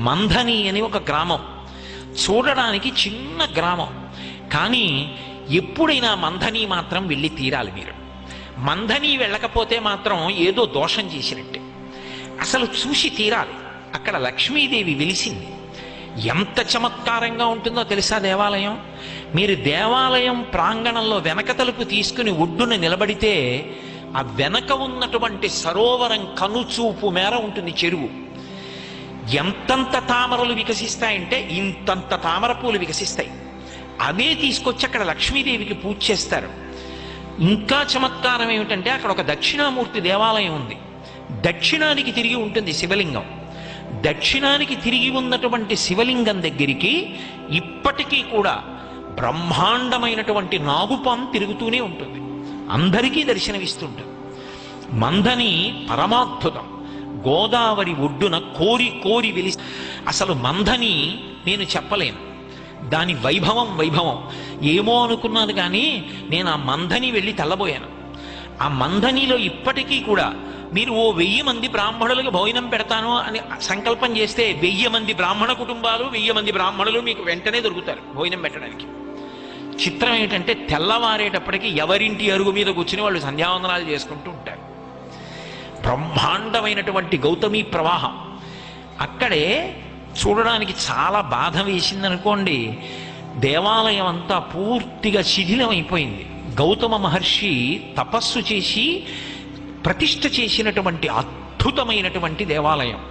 మంథని అని ఒక గ్రామం, చూడడానికి చిన్న గ్రామం. కానీ ఎప్పుడైనా మంథని మాత్రం వెళ్ళి తీరాలి మీరు. మంథని వెళ్ళకపోతే మాత్రం ఏదో దోషం చేసినట్టే. అసలు చూసి తీరాలి. అక్కడ లక్ష్మీదేవి వెలిసింది. ఎంత చమత్కారంగా ఉంటుందో తెలుసా దేవాలయం. మీరు దేవాలయం ప్రాంగణంలో వెనక తలుపు తీసుకుని ఒడ్డున నిలబడితే ఆ వెనక ఉన్నటువంటి సరోవరం కనుచూపు మేర ఉంటుంది చెరువు. ఎంతంత తామరలు వికసిస్తాయంటే ఇంతంత తామర పూలు వికసిస్తాయి. అవే తీసుకొచ్చి అక్కడ లక్ష్మీదేవికి పూజ చేస్తారు. ఇంకా చమత్కారం ఏమిటంటే అక్కడ ఒక దక్షిణామూర్తి దేవాలయం ఉంది. దక్షిణానికి తిరిగి ఉంటుంది శివలింగం. దక్షిణానికి తిరిగి ఉన్నటువంటి శివలింగం దగ్గరికి ఇప్పటికీ కూడా బ్రహ్మాండమైనటువంటి నాగుపాం తిరుగుతూనే ఉంటుంది, అందరికీ దర్శనమిస్తుంటుంది. మంథని పరమాద్భుతం. గోదావరి ఒడ్డున కోరి కోరి వెలి. అసలు మంథని నేను చెప్పలేను, దాని వైభవం వైభవం ఏమో అనుకున్నాను. కానీ నేను ఆ మంథని వెళ్ళి తెల్లబోయాను. ఆ మంథనిలో ఇప్పటికీ కూడా మీరు 1000 మంది బ్రాహ్మణులకు భోజనం పెడతాను అని సంకల్పం చేస్తే 1000 మంది బ్రాహ్మణ కుటుంబాలు, 1000 మంది బ్రాహ్మణులు మీకు వెంటనే దొరుకుతారు భోజనం పెట్టడానికి. చిత్రం ఏంటంటే తెల్లవారేటప్పటికి ఎవరింటి అరుగు మీద కూర్చుని వాళ్ళు సంధ్యావందనాలు చేసుకుంటూ ఉంటారు. బ్రహ్మాండమైనటువంటి గౌతమి ప్రవాహం. అక్కడే చూడడానికి చాలా బాధ వేసిందనుకోండి. దేవాలయం అంతా పూర్తిగా శిథిలం అయిపోయింది. గౌతమ మహర్షి తపస్సు చేసి ప్రతిష్ఠ చేసినటువంటి అద్భుతమైనటువంటి దేవాలయం.